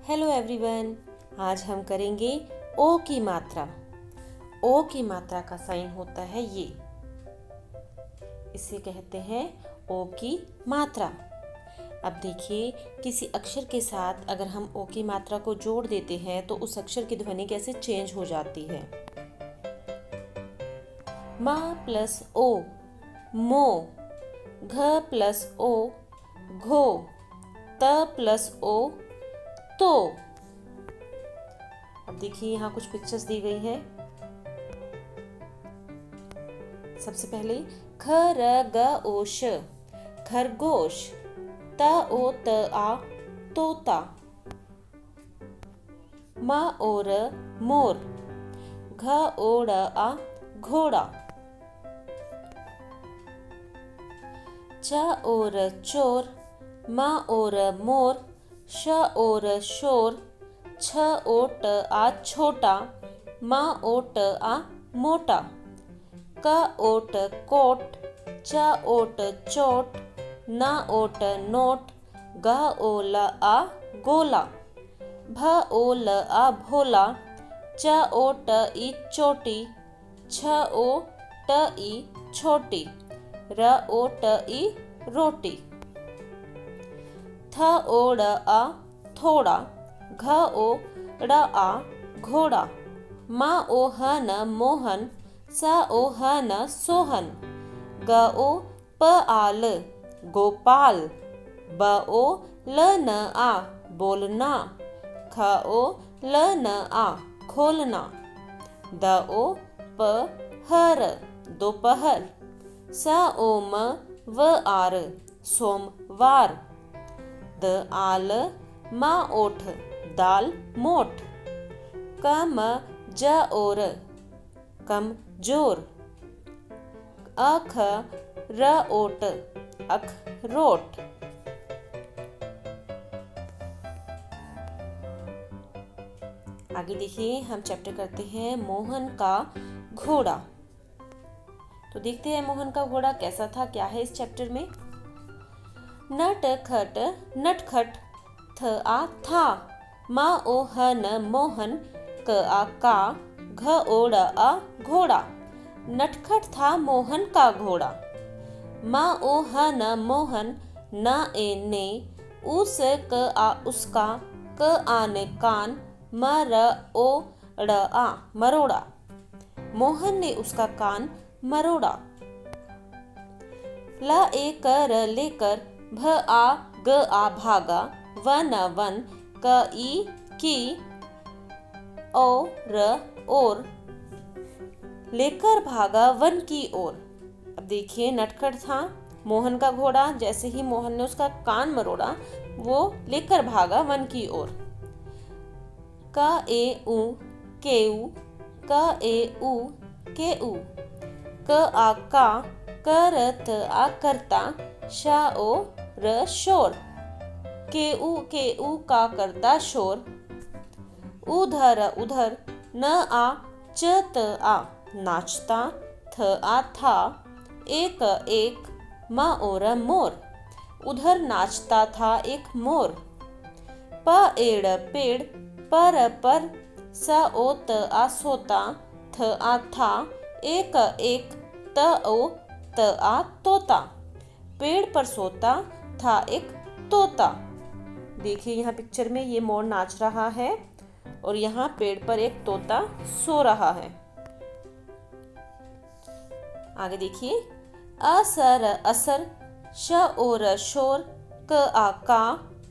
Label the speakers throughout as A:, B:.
A: Hello everyone. आज हम करेंगे ओ की मात्रा। ओ की मात्रा का साइन होता है ये, इसे कहते हैं ओ की मात्रा। अब देखिए, किसी अक्षर के साथ अगर हम ओ की मात्रा को जोड़ देते हैं तो उस अक्षर की ध्वनि कैसे चेंज हो जाती है। मा प्लस ओ मो, घ प्लस ओ घो, त प्लस ओ तो। अब देखिए, यहाँ कुछ पिक्चर्स दी गई है। सबसे पहले खरगोश, खरगोश, त ओ त आ तोता, म और मोर, घ ओड़ आ घोड़ा, च और चोर, म और मोर, श और शोर, छ ओट आ छोटा, म ओट आ मोटा, क ओट कोट, च ओट चोट, न ओट नोट, ग ओल आ गोला, भ ओल आ भोला, च ओट ई चोटी, छ ओ ट ई छोटी, र ओ ट ई रोटी, थ ओड़ आ थोड़ा, घ ओ ड़ आ घोड़ा, म ओ ह न मोहन, स ओ ह न सोहन, ग ओ प आल गोपाल, ब ओ ल न आ बोलना, ख ओ ल न आ खोलना, द ओ प हर दोपहर, स ओ म व आर सोमवार, द आल मा ओठ दाल मोठ, क म ज और कमजोर, अख र ओट अखरोट। आगे देखिए, हम चैप्टर करते हैं मोहन का घोड़ा। तो देखते हैं मोहन का घोड़ा कैसा था, क्या है इस चैप्टर में। नटखट नटखट, थ आ था, म ओ ह न मोहन, क आ का, घ ओड़ आ घोड़ा। नटखट था मोहन का घोड़ा। म ओ ह न मोहन, न ए ने, उस क आ उसका, क आ ने कान, म र ओ ड़ आ मरोड़ा। मोहन ने उसका कान मरोड़ा। ल ए कर लेकर, भ आ ग आ भागा, वन वन, क ई की, ओ र और, लेकर भागा वन की ओर। अब देखिए, नटखट था मोहन का घोड़ा, जैसे ही मोहन ने उसका कान मरोड़ा वो लेकर भागा वन की ओर। क ए उ केऊ, क ए उ केऊ, क आ का, करत आ करता, श ओ र शोर, केऊ का करता शोर। उधर उधर, न आ च त आ नाचता, थ आ था, एक एक, म और मोर, उधर नाचता था एक मोर। प एड़ पेड़, पर, स ओ त आ सोता, थ आ था, एक एक, त ओ त आ तोता, पेड़ पर सोता था एक तोता। देखिए, यहाँ पिक्चर में ये मोर नाच रहा है और यहाँ पेड़ पर एक तोता सो रहा है। आगे देखिए, असर असर, श और शोर, क आ का,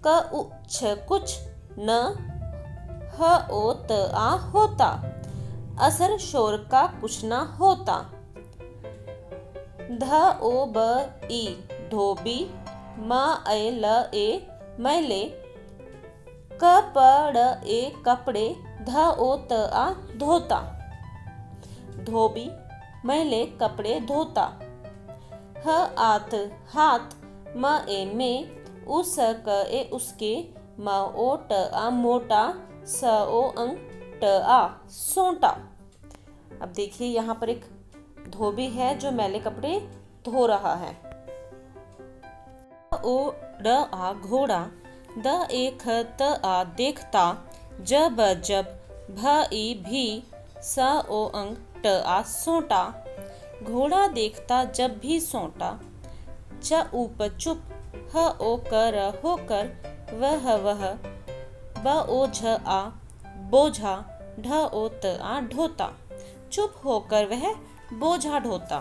A: क उ छ कुछ, न ह ओ त आ होता, असर शोर का कुछ न होता। ध ओ ब ई धोबी, म ए ल ए मैले, क प ड़ ए कपड़े, ध ओ त आ धोता, धोबी मैले कपड़े धोता। ह आत हाथ, म ए में, उस क ए उसके, म ओ ट आ मोटा, स ओ अंग ट आ सोंटा। अब देखिए, यहाँ पर एक धोबी है जो मैले कपड़े धो रहा है। ओ ड़ आ घोड़ा, द एक त आ देखता, ज ब जब, भ ई भी, स ओ अंग ट आ सोटा। घोड़ा देखता जब भी सोटा, च ऊप चुप, ह ओ कर होकर, वह, ब ओ झ आ बोझा, ढ ओ त आ ढोता। चुप होकर वह बोझा ढोता।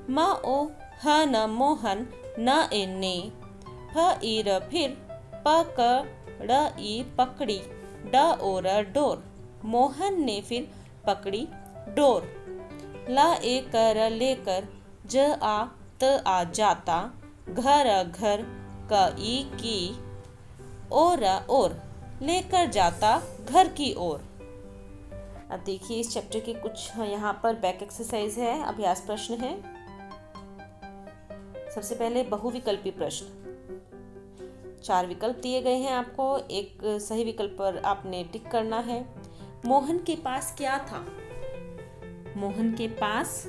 A: म ओ ह न मोहन, न ए ने, फ ई र फिर, प क ड़ ई पकड़ी, ड ओ र डोर। मोहन ने फिर पकड़ी डोर। ल ए कर लेकर, ज आ त आ जाता, घर घर, क ई की, ओ र और, लेकर जाता घर की ओर। अब देखिए इस चैप्टर के कुछ यहाँ पर बैक एक्सरसाइज है, अभ्यास प्रश्न है। सबसे पहले बहुविकल्पी प्रश्न। 4 विकल्प दिए गए हैं आपको, एक सही विकल्प पर आपने टिक करना है। मोहन के पास क्या था? मोहन के पास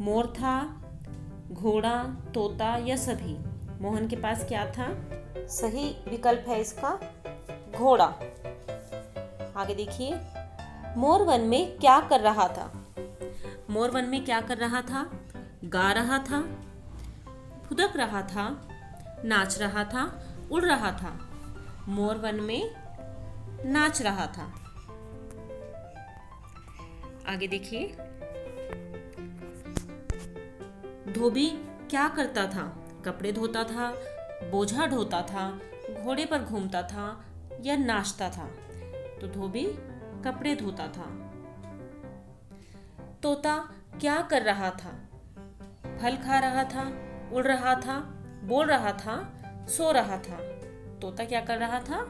A: मोर था, घोड़ा, तोता या सभी। मोहन के पास क्या था? सही विकल्प है इसका घोड़ा। आगे देखिए, मोर वन में क्या कर रहा था? मोर वन में क्या कर रहा था? गा रहा था, फुदक रहा था, नाच रहा था, उड़ रहा था। मोर वन में नाच रहा था। आगे देखिए, धोबी क्या करता था? कपड़े धोता था, बोझा ढोता था, घोड़े पर घूमता था या नाचता था। तो धोबी कपड़े धोता था। तोता क्या कर रहा था? फल खा रहा था, उड़ रहा था, बोल रहा था, सो रहा था। तोता क्या कर रहा था?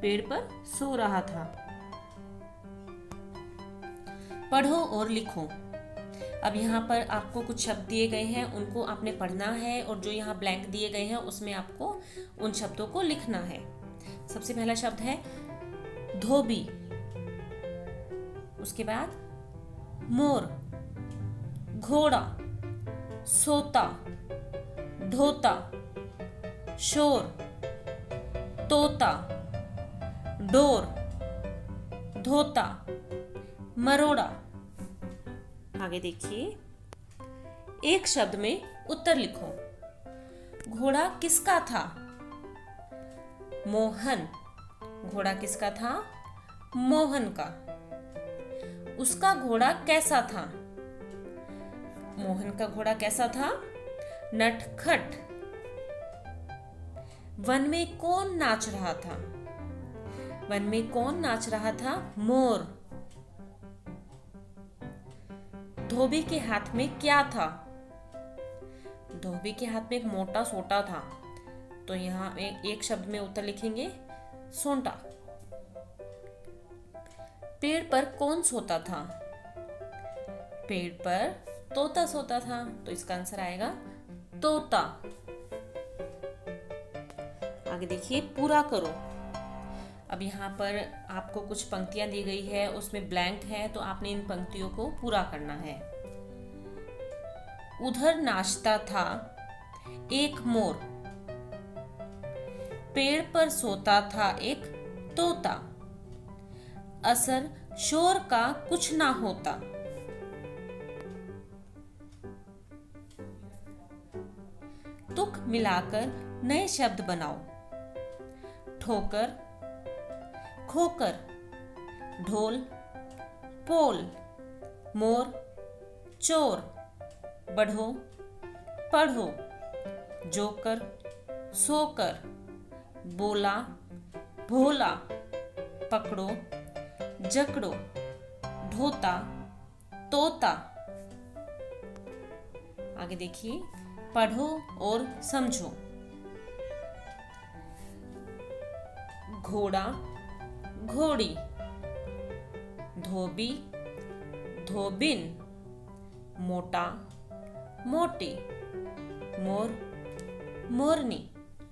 A: पेड़ पर सो रहा था। पढ़ो और लिखो। अब यहाँ पर आपको कुछ शब्द दिए गए हैं, उनको आपने पढ़ना है और जो यहाँ ब्लैंक दिए गए हैं उसमें आपको उन शब्दों को लिखना है। सबसे पहला शब्द है धोबी, उसके बाद मोर, घोड़ा, सोता, ढोता, शोर, तोता, डोर, धोता, मरोड़ा। आगे देखिए, एक शब्द में उत्तर लिखो। घोड़ा किसका था? मोहन। घोड़ा किसका था? मोहन का। उसका घोड़ा कैसा था? मोहन का घोड़ा कैसा था? नटखट। वन में कौन नाच रहा था? वन में कौन नाच रहा था? मोर। धोबी के हाथ में क्या था? धोबी के हाथ में एक मोटा सोटा था। तो यहाँ एक शब्द में उत्तर लिखेंगे सोंटा। पेड़ पर कौन सोता था? पेड़ पर तोता सोता था। तो इसका आंसर आएगा तोता। आगे देखिए, पूरा करो। अब यहाँ पर आपको कुछ पंक्तियां दी गई है, उसमें ब्लैंक है, तो आपने इन पंक्तियों को पूरा करना है। उधर नाचता था एक मोर, पेड़ पर सोता था एक तोता, असर शोर का कुछ ना होता। तुक मिलाकर नए शब्द बनाओ। ठोकर, खोकर, ढोल, पोल, मोर, चोर, बढ़ो, पढ़ो, जोकर, सोकर, बोला, भोला, पकड़ो, जकड़ो, ढोता, तोता। आगे देखिए, पढ़ो और समझो। घोड़ा, घोड़ी, धोबी, धोबिन, मोटा, मोटी, मोर, मोरनी।